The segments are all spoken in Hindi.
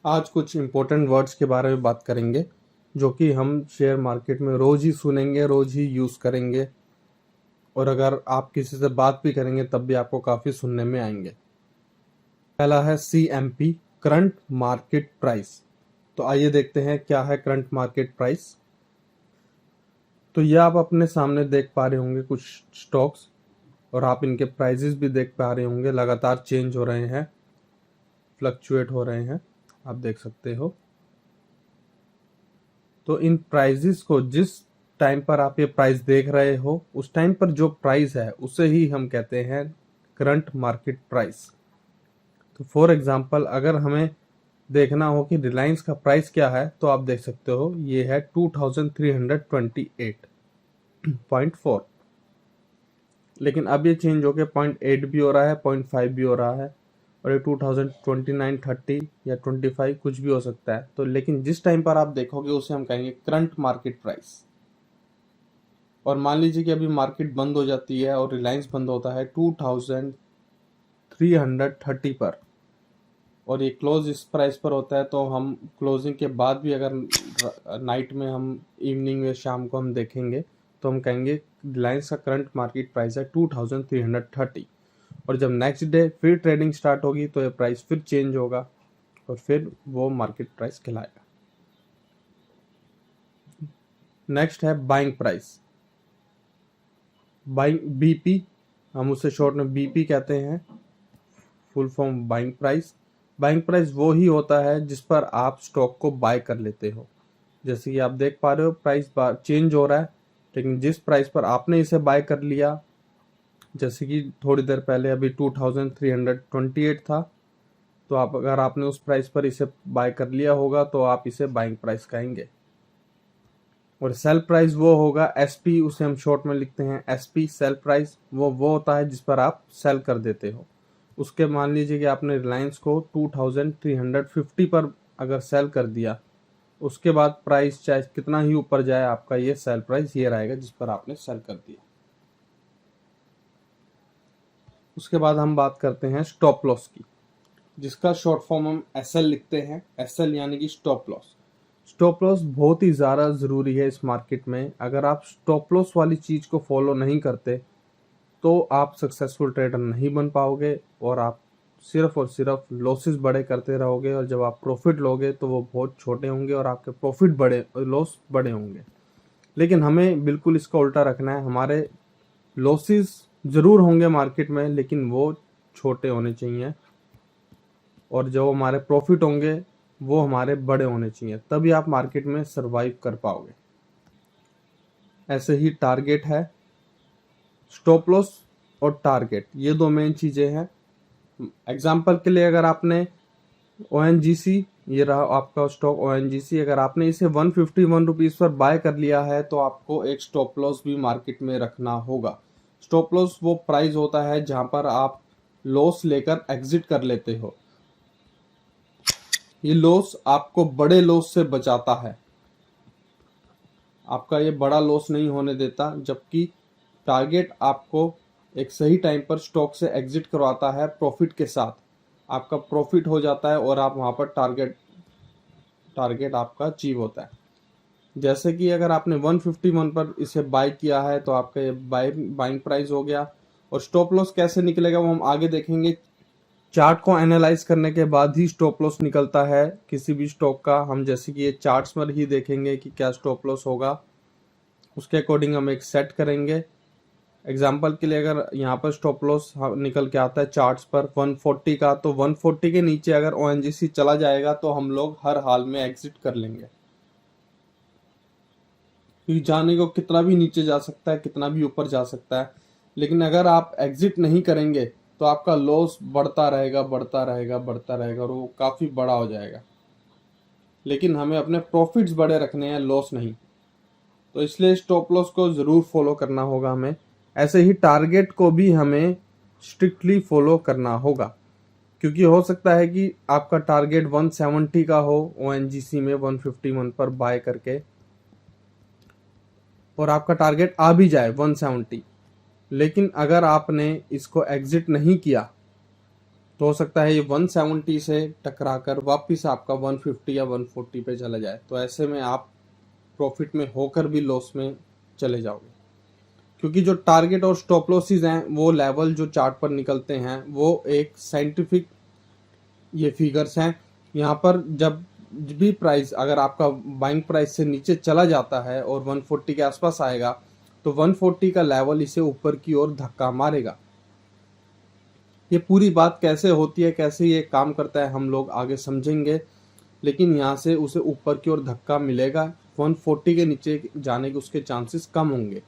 आज कुछ इम्पोर्टेंट वर्ड्स के बारे में बात करेंगे जो कि हम शेयर मार्केट में रोज ही सुनेंगे, रोज ही यूज करेंगे और अगर आप किसी से बात भी करेंगे तब भी आपको काफी सुनने में आएंगे। पहला है CMP, करंट मार्केट प्राइस। तो आइए देखते हैं क्या है करंट मार्केट प्राइस। तो ये आप अपने सामने देख पा रहे होंगे कुछ स्टॉक्स और आप इनके प्राइजेस भी देख पा रहे होंगे, लगातार चेंज हो रहे हैं, फ्लक्चुएट हो रहे हैं, आप देख सकते हो। तो इन प्राइजेस को जिस टाइम पर आप ये प्राइस देख रहे हो उस टाइम पर जो प्राइस है उसे ही हम कहते हैं करंट मार्केट प्राइस। तो फॉर एग्जांपल अगर हमें देखना हो कि रिलायंस का प्राइस क्या है तो आप देख सकते हो ये है 2328.4, लेकिन अब ये चेंज होकर 0.8 भी हो रहा है, 0.5 भी हो रहा है और ये 2029, 30 या 25 कुछ भी हो सकता है। तो लेकिन जिस टाइम पर आप देखोगे उसे हम कहेंगे करंट मार्केट प्राइस। और मान लीजिए कि अभी मार्केट बंद हो जाती है और रिलायंस बंद होता है 2330 पर और ये क्लोज इस प्राइस पर होता है, तो हम क्लोजिंग के बाद भी अगर नाइट में हम इवनिंग में शाम को हम देखेंगे तो हम कहेंगे रिलायंस का करंट मार्केट प्राइस है 2330 और जब नेक्स्ट डे फिर ट्रेडिंग स्टार्ट होगी तो ये प्राइस फिर चेंज होगा और फिर वो मार्केट प्राइस कहलाएगा। नेक्स्ट है बाइंग प्राइस, बाइंग BP, हम उसे शॉर्ट में BP कहते हैं, full form buying price. Buying price वो ही होता है जिस पर आप स्टॉक को बाय कर लेते हो। जैसे कि आप देख पा रहे हो प्राइस चेंज हो रहा है, लेकिन जिस प्राइस पर आपने इसे बाय कर लिया, जैसे कि थोड़ी देर पहले अभी 2328 था, तो आप अगर आपने उस प्राइस पर इसे बाय कर लिया होगा तो आप इसे बाइंग प्राइस कहेंगे। और सेल प्राइस वो होगा SP, उसे हम शॉर्ट में लिखते हैं SP, सेल प्राइस वो होता है जिस पर आप सेल कर देते हो। उसके मान लीजिए कि आपने रिलायंस को 2350 पर अगर सेल कर दिया, उसके बाद प्राइस चाहे कितना ही ऊपर जाए आपका ये सेल प्राइस ये रहेगा जिस पर आपने सेल कर दिया। उसके बाद हम बात करते हैं स्टॉप लॉस की, जिसका शॉर्ट फॉर्म हम SL लिखते हैं, SL यानी कि स्टॉप लॉस। स्टॉप लॉस बहुत ही ज़्यादा ज़रूरी है इस मार्केट में। अगर आप स्टॉप लॉस वाली चीज़ को फॉलो नहीं करते तो आप सक्सेसफुल ट्रेडर नहीं बन पाओगे और आप सिर्फ और सिर्फ लॉसेस बड़े करते रहोगे और जब आप प्रॉफिट लोगे तो वो बहुत छोटे होंगे और आपके प्रॉफिट बड़े, लॉस बड़े होंगे। लेकिन हमें बिल्कुल इसका उल्टा रखना है, हमारे लॉसेस ज़रूर होंगे मार्केट में लेकिन वो छोटे होने चाहिए और जो हमारे प्रॉफिट होंगे वो हमारे बड़े होने चाहिए, तभी आप मार्केट में सरवाइव कर पाओगे। ऐसे ही टारगेट है, स्टॉप लॉस और टारगेट ये दो मेन चीज़ें हैं। एग्जाम्पल के लिए अगर आपने ONGC, ये रहा आपका स्टॉक ONGC, अगर आपने इसे 151 रुपीज़ पर बाय कर लिया है तो आपको एक स्टॉप लॉस भी मार्केट में रखना होगा। स्टॉप लॉस वो प्राइस होता है जहां पर आप लॉस लेकर एग्जिट कर लेते हो। ये लॉस आपको बड़े लॉस से बचाता है, आपका ये बड़ा लॉस नहीं होने देता, जबकि टारगेट आपको एक सही टाइम पर स्टॉक से एग्जिट करवाता है प्रॉफिट के साथ। आपका प्रॉफिट हो जाता है और आप वहां पर टारगेट आपका अचीव होता है। जैसे कि अगर आपने 151 पर इसे बाय किया है तो आपका ये बाइंग प्राइस हो गया। और स्टॉप लॉस कैसे निकलेगा वो हम आगे देखेंगे। चार्ट को एनालाइज करने के बाद ही स्टॉप लॉस निकलता है किसी भी स्टॉक का। हम जैसे कि ये चार्ट्स पर ही देखेंगे कि क्या स्टॉप लॉस होगा, उसके अकॉर्डिंग हम एक सेट करेंगे। एग्जाम्पल के लिए अगर यहाँ पर स्टॉप लॉस निकल के आता है चार्ट्स पर 140 का, तो 140 के नीचे अगर ONGC चला जाएगा तो हम लोग हर हाल में एग्जिट कर लेंगे, क्योंकि जाने को कितना भी नीचे जा सकता है, कितना भी ऊपर जा सकता है, लेकिन अगर आप एग्जिट नहीं करेंगे तो आपका लॉस बढ़ता रहेगा, बढ़ता रहेगा, बढ़ता रहेगा और वो काफ़ी बड़ा हो जाएगा। लेकिन हमें अपने प्रॉफिट्स बड़े रखने हैं, लॉस नहीं। तो इसलिए स्टॉप लॉस को ज़रूर फॉलो करना होगा हमें। ऐसे ही टारगेट को भी हमें स्ट्रिक्टली फॉलो करना होगा, क्योंकि हो सकता है कि आपका टारगेट 170 का हो ONGC में 151 पर बाय करके और आपका टारगेट आ भी जाए 170, लेकिन अगर आपने इसको एग्जिट नहीं किया तो हो सकता है ये 170 से टकराकर वापस आपका 150 या 140 पे चला जाए, तो ऐसे में आप प्रॉफिट में होकर भी लॉस में चले जाओगे। क्योंकि जो टारगेट और स्टॉप लॉसेस हैं वो लेवल जो चार्ट पर निकलते हैं वो एक साइंटिफिक ये फिगर्स हैं। यहाँ पर जब भी प्राइस अगर आपका बाइंग प्राइस से नीचे चला जाता है और 140 के आसपास आएगा तो 140 का लेवल इसे ऊपर की ओर धक्का मारेगा। ये पूरी बात कैसे होती है, कैसे ये काम करता है, हम लोग आगे समझेंगे, लेकिन यहाँ से उसे ऊपर की ओर धक्का मिलेगा, 140 के नीचे जाने के उसके चांसेस कम होंगे।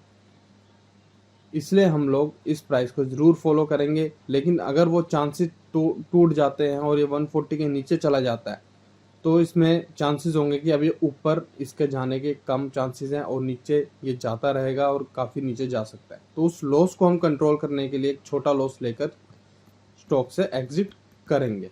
इसलिए हम लोग इस प्राइस को ज़रूर फॉलो करेंगे। लेकिन अगर वो चांसेस टूट जाते हैं और ये 140 के नीचे चला जाता है तो इसमें चांसेस होंगे कि अब ये ऊपर इसके जाने के कम चांसेस हैं और नीचे ये जाता रहेगा और काफ़ी नीचे जा सकता है। तो उस लॉस को हम कंट्रोल करने के लिए एक छोटा लॉस लेकर स्टॉक से एग्जिट करेंगे।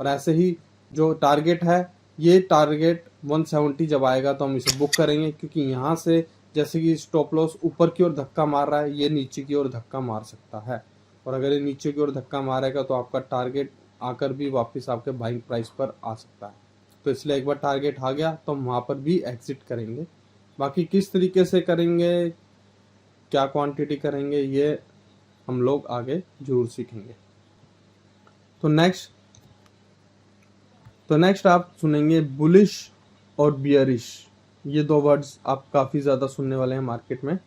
और ऐसे ही जो टारगेट है, ये टारगेट 170 जब आएगा तो हम इसे बुक करेंगे, क्योंकि यहाँ से जैसे कि स्टॉप लॉस ऊपर की ओर धक्का मार रहा है, ये नीचे की ओर धक्का मार सकता है। और अगर ये नीचे की ओर धक्का मारेगा तो आपका टारगेट आकर भी वापस आपके बाइंग प्राइस पर आ सकता है। तो इसलिए एक बार टारगेट आ गया तो हम वहाँ पर भी एग्जिट करेंगे। बाकी किस तरीके से करेंगे, क्या क्वांटिटी करेंगे, ये हम लोग आगे जरूर सीखेंगे। तो नेक्स्ट आप सुनेंगे बुलिश और बियरिश। ये दो वर्ड्स आप काफ़ी ज़्यादा सुनने वाले हैं मार्केट में।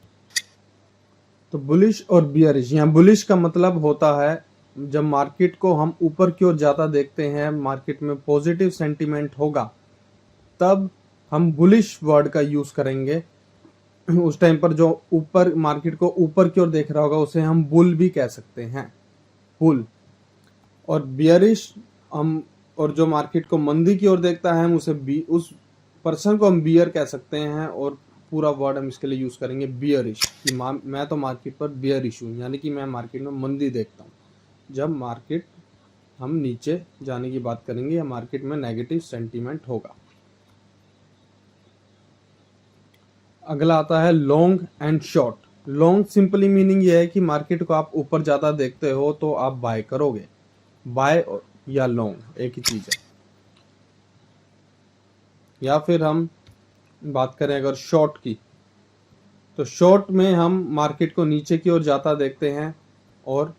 तो बुलिश और बियरिश, यहाँ बुलिश का मतलब होता है जब मार्केट को हम ऊपर की ओर ज़्यादा देखते हैं, मार्केट में पॉजिटिव सेंटीमेंट होगा, तब हम बुलिश वर्ड का यूज़ करेंगे। उस टाइम पर जो ऊपर मार्केट को ऊपर की ओर देख रहा होगा उसे हम बुल भी कह सकते हैं, बुल। और बियरिश हम, और जो मार्केट को मंदी की ओर देखता है हम उसे उस पर्सन को हम बियर कह सकते हैं। और पूरा वर्ड हम इसके लिए यूज़ करेंगे बियरिश, कि मैं तो मार्केट पर बियरिश हूँ, यानी कि मैं मार्केट में मंदी देखता हूँ। जब मार्केट हम नीचे जाने की बात करेंगे या मार्केट में नेगेटिव सेंटीमेंट होगा। अगला आता है long and short. Long simply meaning ये है कि मार्केट को आप ऊपर ज़्यादा देखते हो तो आप बाय करोगे। बाय या लॉन्ग एक ही चीज़ है। या फिर हम बात करें अगर शॉर्ट की, तो शॉर्ट में हम मार्केट को नीचे की ओर जाता देखते हैं और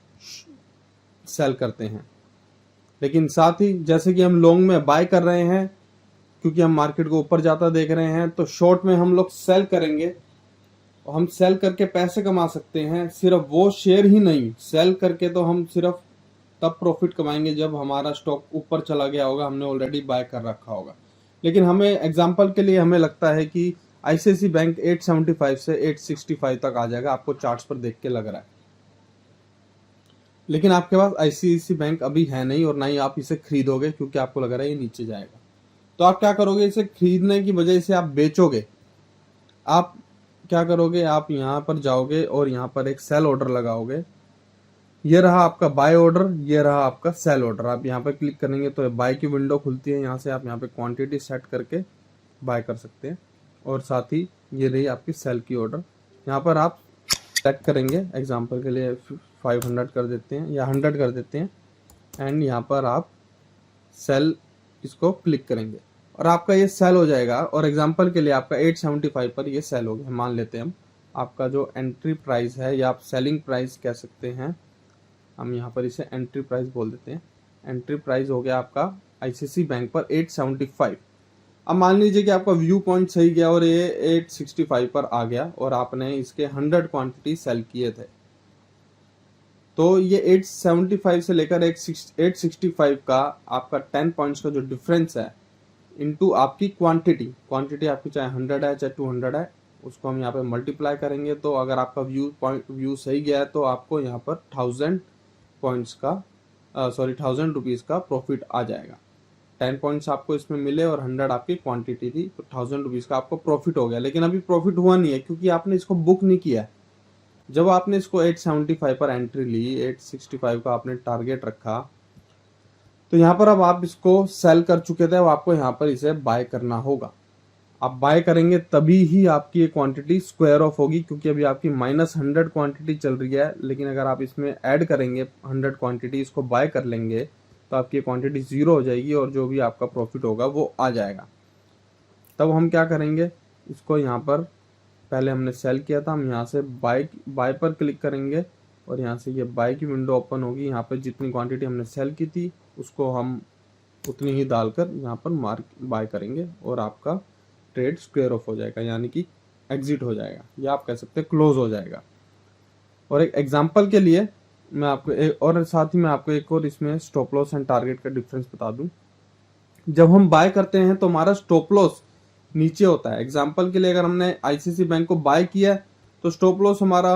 सेल करते हैं। लेकिन साथ ही जैसे कि हम लॉन्ग में बाय कर रहे हैं क्योंकि हम मार्केट को ऊपर जाता देख रहे हैं, तो शॉर्ट में हम लोग सेल करेंगे और हम सेल करके पैसे कमा सकते हैं। सिर्फ वो शेयर ही नहीं, सेल करके तो हम सिर्फ तब प्रॉफिट कमाएंगे जब हमारा स्टॉक ऊपर चला गया होगा, हमने ऑलरेडी बाय कर रखा होगा। लेकिन हमें एग्जांपल के लिए हमें लगता है कि आईसीआईसी बैंक 875 से 865 तक आ जाएगा, आपको चार्ट्स पर देख के लग रहा है। लेकिन आपके पास आईसीआईसी बैंक अभी है नहीं और ना ही आप इसे खरीदोगे क्योंकि आपको लग रहा है ये नीचे जाएगा। तो आप क्या करोगे, इसे खरीदने की वजह से आप बेचोगे। आप क्या करोगे, आप यहाँ पर जाओगे और यहाँ पर एक सेल ऑर्डर लगाओगे। ये रहा आपका बाय ऑर्डर, ये रहा आपका सेल ऑर्डर। आप यहाँ पर क्लिक करेंगे तो बाय की विंडो खुलती है। यहाँ से आप यहाँ पे क्वांटिटी सेट करके बाय कर सकते हैं। और साथ ही ये रही आपकी सेल की ऑर्डर। यहाँ पर आप सेलेक्ट करेंगे, एग्जांपल के लिए 500 कर देते हैं या 100 कर देते हैं, एंड यहाँ पर आप सेल इसको क्लिक करेंगे और आपका ये सेल हो जाएगा। और एग्जांपल के लिए आपका 875 पर ये सेल हो गया, मान लेते हैं हम। आपका जो एंट्री प्राइस है या आप सेलिंग प्राइस कह सकते हैं, हम यहाँ पर इसे एंट्री प्राइस बोल देते हैं। एंट्री प्राइस हो गया आपका आईसीआईसी बैंक पर 875। अब मान लीजिए कि आपका व्यू पॉइंट सही गया और ये 865 पर आ गया और आपने इसके 100 क्वांटिटी सेल किए थे, तो ये 875 से लेकर 865 का आपका 10 पॉइंट्स का जो डिफरेंस है इनटू आपकी क्वांटिटी आपकी चाहे 100 है चाहे 200 है, उसको हम यहाँ पे मल्टीप्लाई करेंगे। तो अगर आपका व्यू सही गया है तो आपको यहाँ पर 1000 पॉइंट्स का 1000 रुपीज़ का प्रॉफिट आ जाएगा। 10 पॉइंट्स आपको इसमें मिले और 100 आपकी क्वांटिटी थी, तो 1000 रुपीज़ का आपको प्रॉफिट हो गया। लेकिन अभी प्रॉफिट हुआ नहीं है क्योंकि आपने इसको बुक नहीं किया है। जब आपने इसको 875 पर एंट्री ली, 865 का आपने टारगेट रखा, तो यहाँ पर अब आप इसको सेल कर चुके थे, अब आपको यहाँ पर इसे बाय करना होगा। आप बाय करेंगे तभी ही आपकी ये क्वांटिटी स्क्वायर ऑफ होगी, क्योंकि अभी आपकी -100 क्वांटिटी चल रही है, लेकिन अगर आप इसमें ऐड करेंगे 100 क्वांटिटी, इसको बाय कर लेंगे तो आपकी क्वांटिटी 0 हो जाएगी और जो भी आपका प्रॉफिट होगा वो आ जाएगा। तब हम क्या करेंगे, इसको यहाँ पर पहले हमने सेल किया था, हम यहाँ से बाय पर क्लिक करेंगे और यहाँ से ये बाय की विंडो ओपन होगी। यहाँ पर जितनी क्वांटिटी हमने सेल की थी उसको हम उतनी ही डालकर यहाँ पर बाय करेंगे और आपका ट्रेड स्क्वायर ऑफ हो जाएगा, यानी कि एग्जिट हो जाएगा, या आप कह सकते हैं क्लोज हो जाएगा। और एक एग्जांपल के लिए मैं आपको और साथ ही मैं आपको एक और इसमें स्टॉप लॉस एंड टारगेट का डिफरेंस बता दूं। जब हम बाय करते हैं तो हमारा स्टॉप लॉस नीचे होता है। एग्जांपल के लिए अगर हमने आईसीसी बैंक को बाय किया तो स्टॉप लॉस हमारा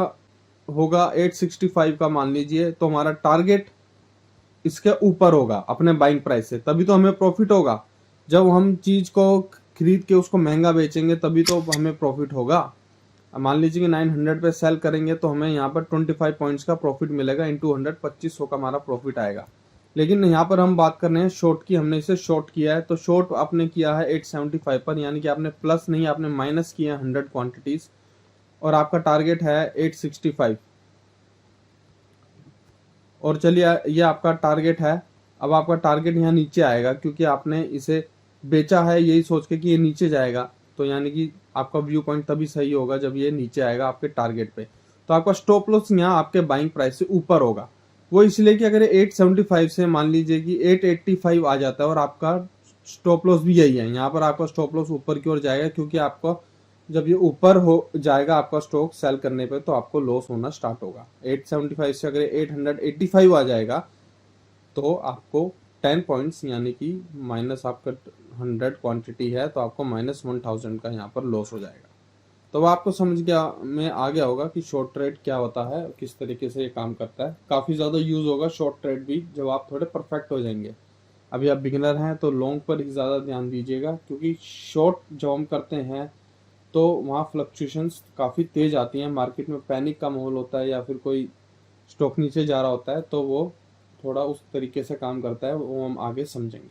होगा 865 का मान लीजिए, तो हमारा टारगेट इसके ऊपर होगा अपने बाइंग प्राइस से, तभी तो हमें प्रॉफिट होगा। जब हम चीज को खरीद के उसको महंगा बेचेंगे तभी तो हमें प्रॉफिट होगा। मान लीजिए कि 900 पे सेल करेंगे तो हमें यहाँ पर 25 पॉइंट्स का प्रॉफिट मिलेगा, इंटू 100 2500 का हमारा प्रॉफिट आएगा। लेकिन यहाँ पर हम बात कर रहे हैं शॉर्ट की, हमने इसे शॉर्ट किया है, तो शॉर्ट आपने किया है 875 पर, यानी कि आपने प्लस नहीं आपने माइनस किया है 100 क्वांटिटीज, और आपका टारगेट है 865। और चलिए ये आपका टारगेट है। अब आपका टारगेट यहाँ नीचे आएगा क्योंकि आपने इसे बेचा है यही सोच के कि ये नीचे जाएगा, तो यानी कि आपका व्यू पॉइंट तभी सही होगा जब ये नीचे आएगा आपके टारगेट पे। तो आपका स्टॉप लॉस यहाँ आपके बाइंग प्राइस से ऊपर होगा, वो इसलिए कि अगर 875 से मान लीजिए कि 885 आ जाता है और आपका स्टॉप लॉस भी यही है, यहाँ पर आपका स्टॉप लॉस ऊपर की ओर जाएगा, क्योंकि आपका जब ये ऊपर हो जाएगा आपका स्टॉक सेल करने पे तो आपको लॉस होना स्टार्ट होगा। 875 से अगर 885 आ जाएगा तो आपको 10 पॉइंट्स यानी कि माइनस आपका 100 क्वांटिटी है तो आपको -1000 का यहाँ पर लॉस हो जाएगा। तो आपको समझ गया में आ गया होगा कि शॉर्ट ट्रेड क्या होता है, किस तरीके से ये काम करता है। काफ़ी ज़्यादा यूज़ होगा शॉर्ट ट्रेड भी जब आप थोड़े परफेक्ट हो जाएंगे। अभी आप बिगिनर हैं तो लॉन्ग पर ही ज़्यादा ध्यान दीजिएगा, क्योंकि शॉर्ट जब हम करते हैं तो वहाँ फ्लक्चुएशंस काफ़ी तेज़ आती हैं, मार्केट में पैनिक का माहौल होता है या फिर कोई स्टॉक नीचे जा रहा होता है, तो वो थोड़ा उस तरीके से काम करता है, वो हम आगे समझेंगे।